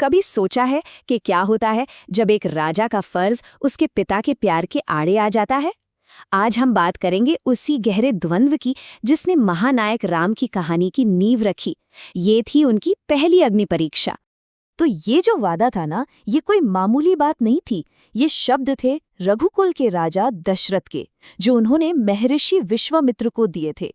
कभी सोचा है कि क्या होता है जब एक राजा का फर्ज उसके पिता के प्यार के आड़े आ जाता है? आज हम बात करेंगे उसी गहरे द्वंद्व की जिसने महानायक राम की कहानी की नींव रखी। ये थी उनकी पहली अग्नि परीक्षा। तो ये जो वादा था ना, ये कोई मामूली बात नहीं थी। ये शब्द थे रघुकुल के राजा दशरथ के, जो उन्होंने महर्षि विश्वामित्र को दिए थे।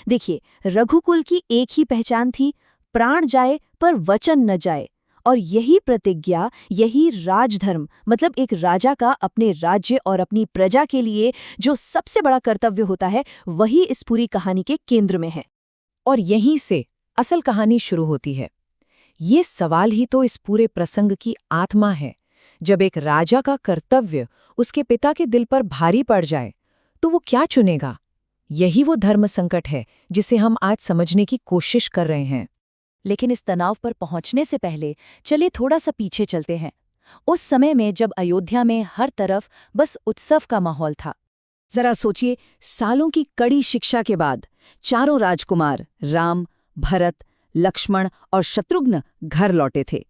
देखिए, रघुकुल की एक ही पहचान थी, प्राण जाए पर वचन न जाए। और यही प्रतिज्ञा, यही राजधर्म, मतलब एक राजा का अपने राज्य और अपनी प्रजा के लिए जो सबसे बड़ा कर्तव्य होता है, वही इस पूरी कहानी के केंद्र में है। और यहीं से असल कहानी शुरू होती है। ये सवाल ही तो इस पूरे प्रसंग की आत्मा है। जब एक राजा का कर्तव्य उसके पिता के दिल पर भारी पड़ जाए, तो वो क्या चुनेगा? यही वो धर्म संकट है जिसे हम आज समझने की कोशिश कर रहे हैं। लेकिन इस तनाव पर पहुंचने से पहले चलिए थोड़ा सा पीछे चलते हैं, उस समय में जब अयोध्या में हर तरफ बस उत्सव का माहौल था। जरा सोचिए, सालों की कड़ी शिक्षा के बाद चारों राजकुमार राम, भरत, लक्ष्मण और शत्रुघ्न घर लौटे थे।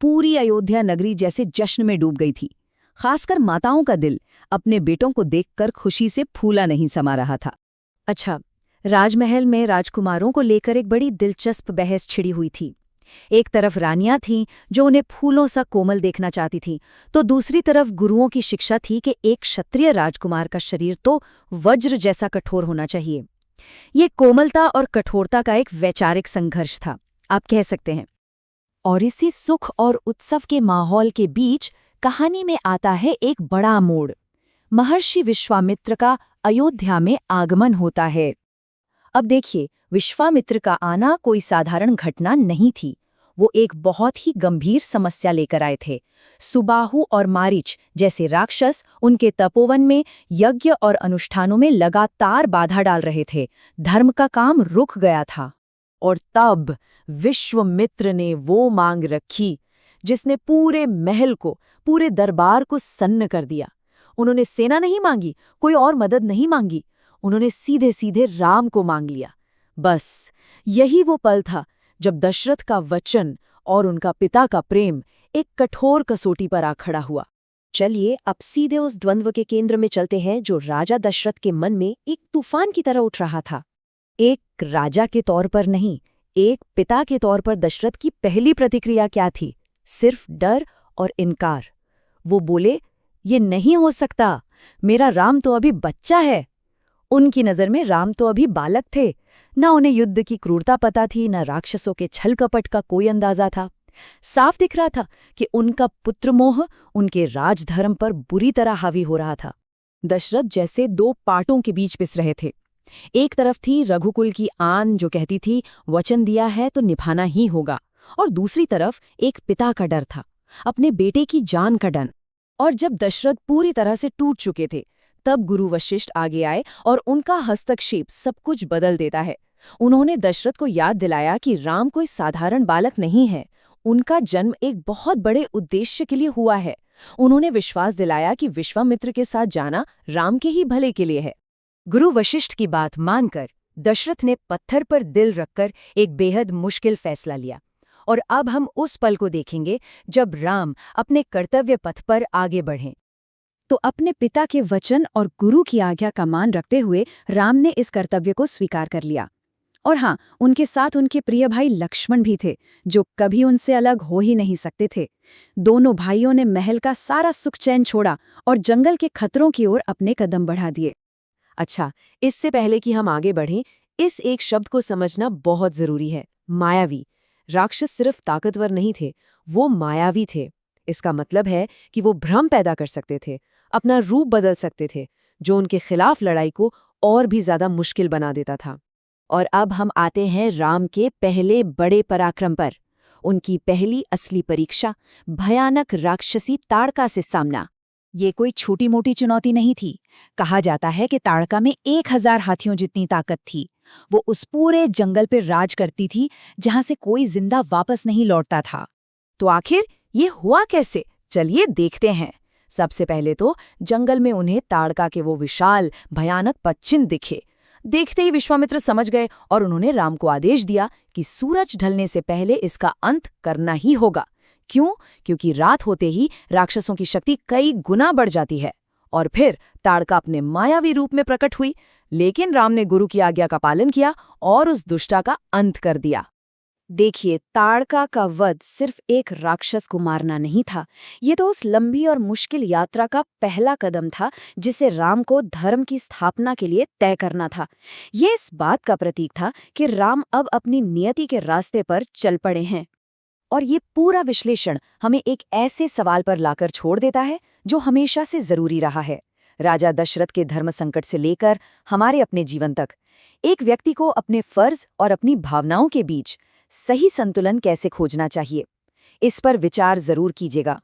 पूरी अयोध्या नगरी जैसे जश्न में डूब गई थी। खासकर माताओं का दिल अपने बेटों को देखकर खुशी से फूला नहीं समा रहा था। अच्छा, राजमहल में राजकुमारों को लेकर एक बड़ी दिलचस्प बहस छिड़ी हुई थी। एक तरफ रानियां थीं जो उन्हें फूलों सा कोमल देखना चाहती थीं, तो दूसरी तरफ गुरुओं की शिक्षा थी कि एक क्षत्रिय राजकुमार का शरीर तो वज्र जैसा कठोर होना चाहिए। ये कोमलता और कठोरता का एक वैचारिक संघर्ष था, आप कह सकते हैं। और इसी सुख और उत्सव के माहौल के बीच कहानी में आता है एक बड़ा मोड़। महर्षि विश्वामित्र का अयोध्या में आगमन होता है। अब देखिए, विश्वामित्र का आना कोई साधारण घटना नहीं थी। वो एक बहुत ही गंभीर समस्या लेकर आए थे। सुबाहु और मारीच जैसे राक्षस उनके तपोवन में यज्ञ और अनुष्ठानों में लगातार बाधा डाल रहे थे। धर्म का काम रुक गया था। और तब विश्वामित्र ने वो मांग रखी जिसने पूरे महल को, पूरे दरबार को सन्न कर दिया। उन्होंने सेना नहीं मांगी, कोई और मदद नहीं मांगी, उन्होंने सीधे सीधे राम को मांग लिया। बस यही वो पल था जब दशरथ का वचन और उनका पिता का प्रेम एक कठोर कसौटी पर आ खड़ा हुआ। चलिए अब सीधे उस द्वंद्व के केंद्र में चलते हैं जो राजा दशरथ के मन में एक तूफान की तरह उठ रहा था। एक राजा के तौर पर नहीं, एक पिता के तौर पर दशरथ की पहली प्रतिक्रिया क्या थी? सिर्फ डर और इनकार। वो बोले, ये नहीं हो सकता, मेरा राम तो अभी बच्चा है। उनकी नज़र में राम तो अभी बालक थे। न उन्हें युद्ध की क्रूरता पता थी, न राक्षसों के छल कपट का कोई अंदाजा था। साफ दिख रहा था कि उनका पुत्रमोह उनके राजधर्म पर बुरी तरह हावी हो रहा था। दशरथ जैसे दो पाटों के बीच पिस रहे थे। एक तरफ थी रघुकुल की आन जो कहती थी वचन दिया है तो निभाना ही होगा, और दूसरी तरफ एक पिता का डर था, अपने बेटे की जान का डर। और जब दशरथ पूरी तरह से टूट चुके थे, तब गुरु वशिष्ठ आगे आए और उनका हस्तक्षेप सब कुछ बदल देता है। उन्होंने दशरथ को याद दिलाया कि राम कोई साधारण बालक नहीं है, उनका जन्म एक बहुत बड़े उद्देश्य के लिए हुआ है। उन्होंने विश्वास दिलाया कि विश्वामित्र के साथ जाना राम के ही भले के लिए है। गुरु वशिष्ठ की बात मानकर दशरथ ने पत्थर पर दिल रखकर एक बेहद मुश्किल फैसला लिया। और अब हम उस पल को देखेंगे जब राम अपने कर्तव्य पथ पर आगे बढ़ें। तो अपने पिता के वचन और गुरु की आज्ञा का मान रखते हुए राम ने इस कर्तव्य को स्वीकार कर लिया। और हाँ, उनके साथ उनके प्रिय भाई लक्ष्मण भी थे, जो कभी उनसे अलग हो ही नहीं सकते थे। दोनों भाइयों ने महल का सारा सुख चैन छोड़ा और जंगल के खतरों की ओर अपने कदम बढ़ा दिए। अच्छा, इससे पहले कि हम आगे बढ़ें, इस एक शब्द को समझना बहुत जरूरी है, मायावी। राक्षस सिर्फ ताकतवर नहीं थे, वो मायावी थे। इसका मतलब है कि वो भ्रम पैदा कर सकते थे, अपना रूप बदल सकते थे, जो उनके खिलाफ लड़ाई को और भी ज्यादा मुश्किल बना देता था। और अब हम आते हैं राम के पहले बड़े पराक्रम पर, उनकी पहली असली परीक्षा, भयानक राक्षसी ताड़का से सामना। ये कोई छोटी मोटी चुनौती नहीं थी। कहा जाता है कि ताड़का में 1000 हाथियों जितनी ताकत थी। वो उस पूरे जंगल पर राज करती थी जहां से कोई जिंदा वापस नहीं लौटता था। तो आखिर ये हुआ कैसे? चलिए देखते हैं। सबसे पहले तो जंगल में उन्हें ताड़का के वो विशाल भयानक पश्चिम दिखे। देखते ही विश्वामित्र समझ गए और उन्होंने राम को आदेश दिया कि सूरज ढलने से पहले इसका अंत करना ही होगा, क्यों? क्योंकि रात होते ही राक्षसों की शक्ति कई गुना बढ़ जाती है। और फिर ताड़का अपने मायावी रूप में प्रकट हुई, लेकिन राम ने गुरु की आज्ञा का पालन किया और उस दुष्टा का अंत कर दिया। देखिए, ताड़का का वध सिर्फ एक राक्षस को मारना नहीं था, ये तो उस लंबी और मुश्किल यात्रा का पहला कदम था जिसे राम को धर्म की स्थापना के लिए तय करना था। ये इस बात का प्रतीक था कि राम अब अपनी नियति के रास्ते पर चल पड़े हैं। और ये पूरा विश्लेषण हमें एक ऐसे सवाल पर लाकर छोड़ देता है जो हमेशा से जरूरी रहा है, राजा दशरथ के धर्म संकट से लेकर हमारे अपने जीवन तक। एक व्यक्ति को अपने फर्ज और अपनी भावनाओं के बीच सही संतुलन कैसे खोजना चाहिए, इस पर विचार जरूर कीजिएगा।